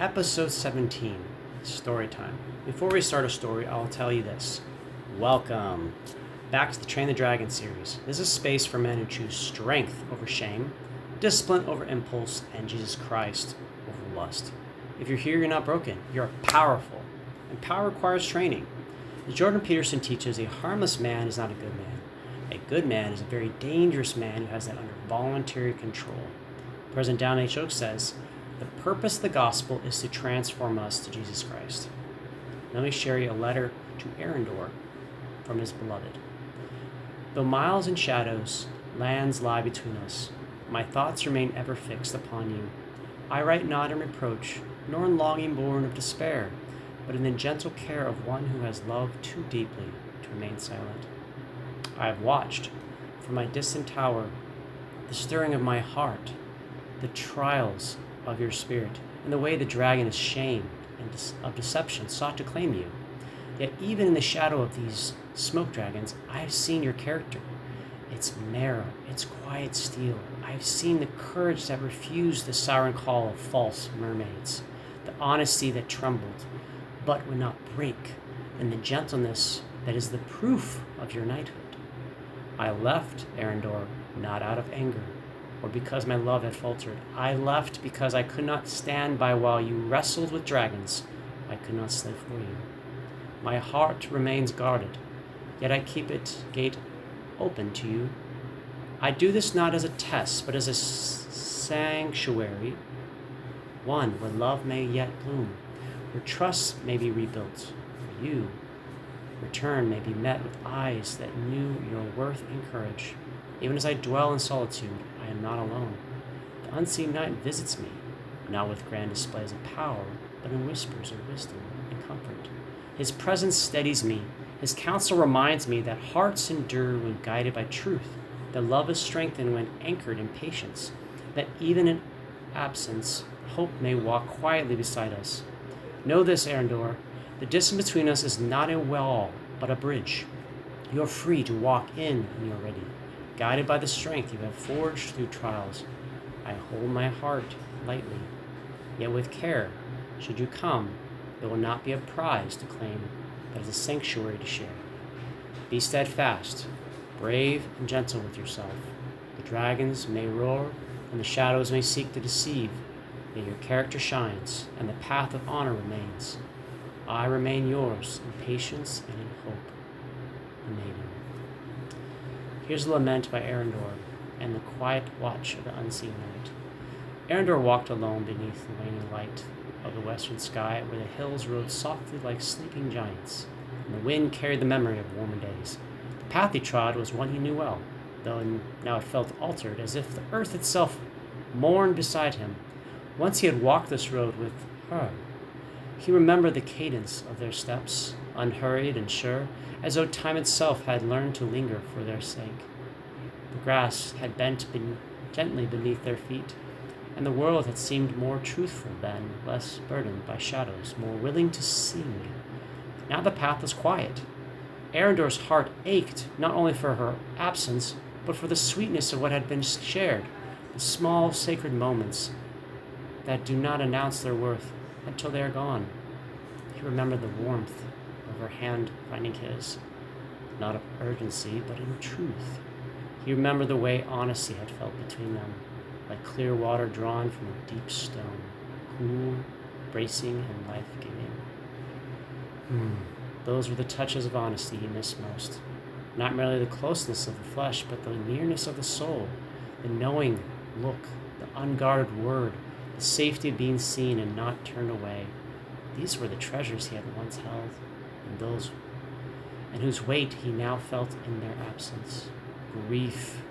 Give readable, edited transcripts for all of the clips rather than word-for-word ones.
Episode 17, Story Time. Before we start a story, I'll tell you this. Welcome back to the Train the Dragon series. This is a space for men who choose strength over shame, discipline over impulse, and Jesus Christ over lust. If you're here, you're not broken. You're powerful, and power requires training. As Jordan Peterson teaches, a harmless man is not a good man. A good man is a very dangerous man who has that under voluntary control. President Down H. Oak says, the purpose of the gospel is to transform us to Jesus Christ. Let me share you a letter to Arendor from his beloved. Though miles and shadows, lands lie between us, my thoughts remain ever fixed upon you. I write not in reproach, nor in longing born of despair, but in the gentle care of one who has loved too deeply to remain silent. I have watched, from my distant tower, the stirring of my heart, the trials of your spirit, and the way the dragon is shamed and of deception sought to claim you. Yet even in the shadow of these smoke dragons, I have seen your character. Its marrow, its quiet steel. I have seen the courage that refused the siren call of false mermaids, the honesty that trembled, but would not break, and the gentleness that is the proof of your knighthood. I left Arendor not out of anger, or because my love had faltered. I left because I could not stand by while you wrestled with dragons. I could not stay for you. My heart remains guarded, yet I keep its gate open to you. I do this not as a test, but as a sanctuary, one where love may yet bloom, where trust may be rebuilt, where you, return, may be met with eyes that knew your worth and courage. Even as I dwell in solitude, I am not alone. The unseen night visits me, not with grand displays of power, but in whispers of wisdom and comfort. His presence steadies me. His counsel reminds me that hearts endure when guided by truth, that love is strengthened when anchored in patience, that even in absence, hope may walk quietly beside us. Know this, Arendor, the distance between us is not a wall, but a bridge. You are free to walk in when you are ready. Guided by the strength you have forged through trials, I hold my heart lightly, yet with care. Should you come, there will not be a prize to claim, but as a sanctuary to share. Be steadfast, brave, and gentle with yourself. The dragons may roar, and the shadows may seek to deceive, yet your character shines, and the path of honor remains. I remain yours in patience and in hope. The Maiden. Here's a lament by Arendor and the quiet watch of the unseen night. Arendor walked alone beneath the waning light of the western sky, where the hills rose softly like sleeping giants, and the wind carried the memory of warmer days. The path he trod was one he knew well, though now it felt altered, as if the earth itself mourned beside him. Once he had walked this road with her. He remembered the cadence of their steps, unhurried and sure, as though time itself had learned to linger for their sake. The grass had bent gently beneath their feet, and the world had seemed more truthful than, less burdened by shadows, more willing to sing. Now the path was quiet. Arendor's heart ached, not only for her absence, but for the sweetness of what had been shared, the small sacred moments that do not announce their worth until they are gone. He remembered the warmth of her hand finding his, not of urgency, but in truth. He remembered the way honesty had felt between them, like clear water drawn from a deep stone, cool, bracing, and life-giving. Those were the touches of honesty he missed most. Not merely the closeness of the flesh, but the nearness of the soul, the knowing look, the unguarded word, the safety of being seen and not turned away. These were the treasures he had once held, and whose weight he now felt in their absence. Grief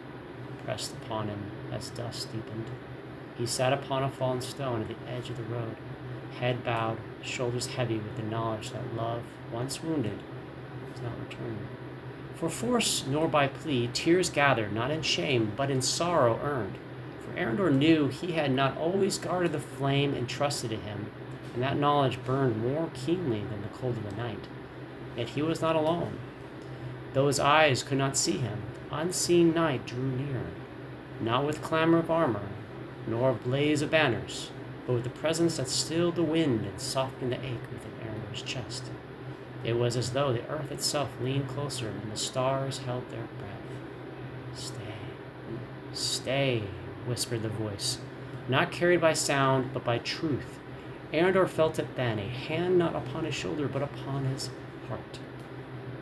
pressed upon him as dusk deepened. He sat upon a fallen stone at the edge of the road, head bowed, shoulders heavy with the knowledge that love, once wounded, was not returning. For force nor by plea, tears gathered, not in shame, but in sorrow earned. For Arendor knew he had not always guarded the flame entrusted to him, and that knowledge burned more keenly than the cold of the night. Yet he was not alone. Though his eyes could not see him, the unseen night drew near, not with clamor of armor, nor of blaze of banners, but with a presence that stilled the wind and softened the ache within Arendor's chest. It was as though the earth itself leaned closer and the stars held their breath. "Stay, stay," whispered the voice, not carried by sound, but by truth. Arendor felt it then, a hand not upon his shoulder, but upon his heart.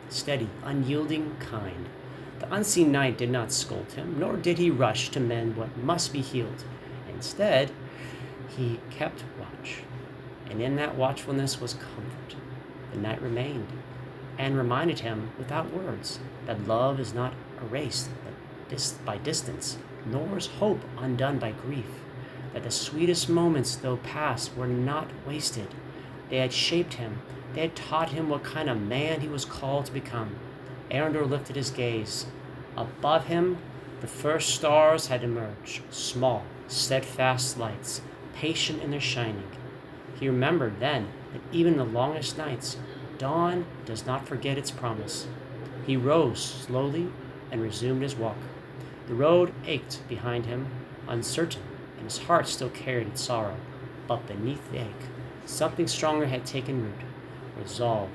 Steady, unyielding, kind. The unseen knight did not scold him, nor did he rush to mend what must be healed. Instead, he kept watch, and in that watchfulness was comfort. The knight remained, and reminded him, without words, that love is not erased by distance, nor is hope undone by grief, that the sweetest moments, though past, were not wasted. They had shaped him. They had taught him what kind of man he was called to become. Arendor lifted his gaze. Above him, the first stars had emerged, small, steadfast lights, patient in their shining. He remembered then that even in the longest nights, dawn does not forget its promise. He rose slowly and resumed his walk. The road ached behind him, uncertain, and his heart still carried its sorrow. But beneath the ache, something stronger had taken root. Resolve,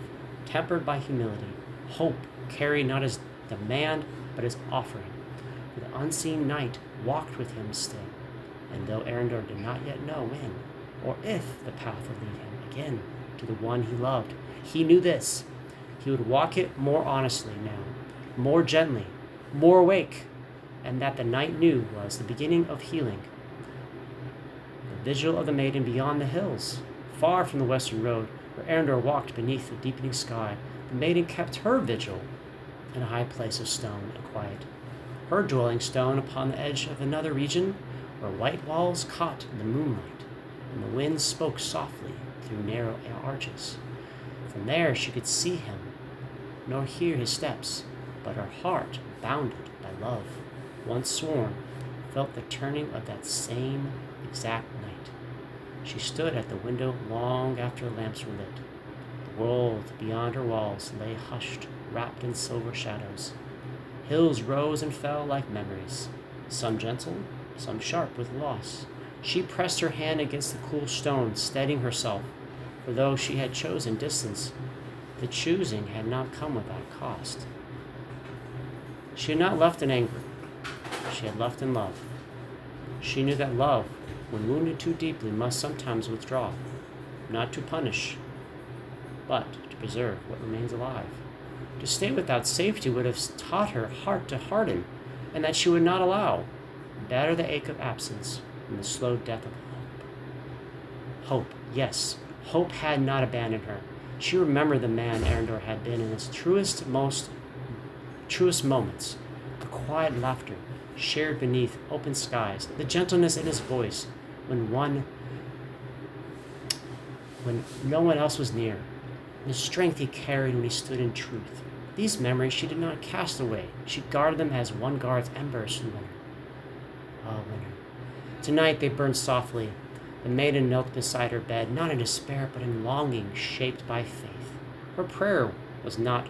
tempered by humility. Hope, carried not as demand, but as offering. For the unseen knight walked with him still, and though Arendor did not yet know when, or if the path would lead him again to the one he loved, he knew this: he would walk it more honestly now, more gently, more awake, and that the knight knew was the beginning of healing. The vigil of the maiden beyond the hills, far from the western road, where Arendor walked beneath the deepening sky, the maiden kept her vigil in a high place of stone and quiet, her dwelling stone upon the edge of another region, where white walls caught in the moonlight, and the wind spoke softly through narrow arches. From there she could see him, nor hear his steps, but her heart, bounded by love, once sworn, felt the turning of that same exact night. She stood at the window long after lamps were lit. The world beyond her walls lay hushed, wrapped in silver shadows. Hills rose and fell like memories, some gentle, some sharp with loss. She pressed her hand against the cool stone, steadying herself, for though she had chosen distance, the choosing had not come without cost. She had not left in anger. She had left in love. She knew that love, when wounded too deeply, must sometimes withdraw, not to punish, but to preserve what remains alive. To stay without safety would have taught her heart to harden, and that she would not allow. Better the ache of absence than the slow death of hope. Hope, yes, hope had not abandoned her. She remembered the man Arendor had been in his truest moments, the quiet laughter shared beneath open skies, the gentleness in his voice when no one else was near, the strength he carried when he stood in truth. These memories she did not cast away. She guarded them as one guards embers from winter. Ah, winter. Tonight they burned softly. The maiden knelt beside her bed, not in despair, but in longing shaped by faith. Her prayer was not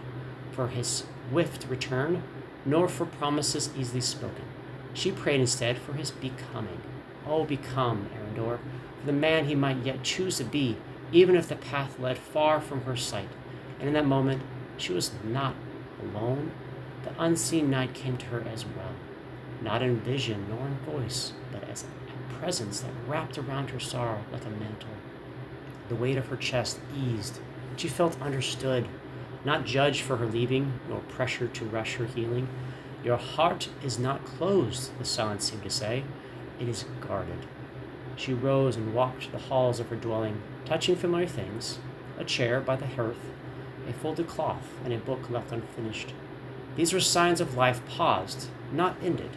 for his swift return, nor for promises easily spoken. She prayed instead for his becoming. Oh, become, Arendor, for the man he might yet choose to be, even if the path led far from her sight. And in that moment, she was not alone. The unseen knight came to her as well, not in vision nor in voice, but as a presence that wrapped around her sorrow like a mantle. The weight of her chest eased. She felt understood, not judged for her leaving, nor pressured to rush her healing. Your heart is not closed, the silence seemed to say. It is guarded. She rose and walked the halls of her dwelling, touching familiar things, a chair by the hearth, a folded cloth, and a book left unfinished. These were signs of life paused, not ended.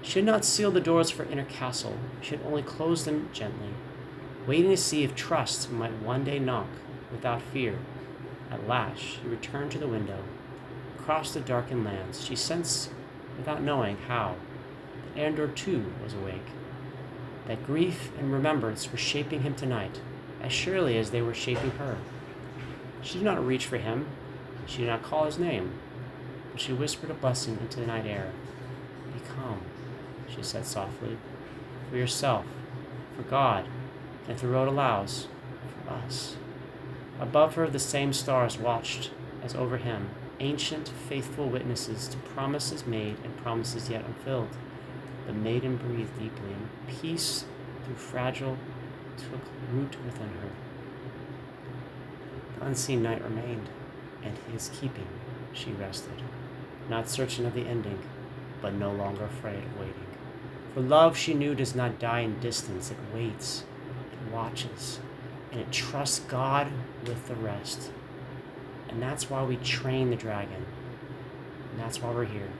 She had not sealed the doors of her inner castle. She had only closed them gently, waiting to see if trust might one day knock without fear. At last she returned to the window. Across the darkened lands, she sensed, without knowing how, that Arendor too was awake, that grief and remembrance were shaping him tonight, as surely as they were shaping her. She did not reach for him. She did not call his name, but she whispered a blessing into the night air. "Become," she said softly, "for yourself, for God, and if the road allows, for us. Above her, the same stars watched as over him, ancient, faithful witnesses to promises made and promises yet unfilled. The maiden breathed deeply, and peace, through fragile, took root within her. The unseen night remained, and his keeping she rested, not certain of the ending, but no longer afraid of waiting. For love, she knew, does not die in distance. It waits, it watches, and it trusts God with the rest. And that's why we train the dragon. And that's why we're here.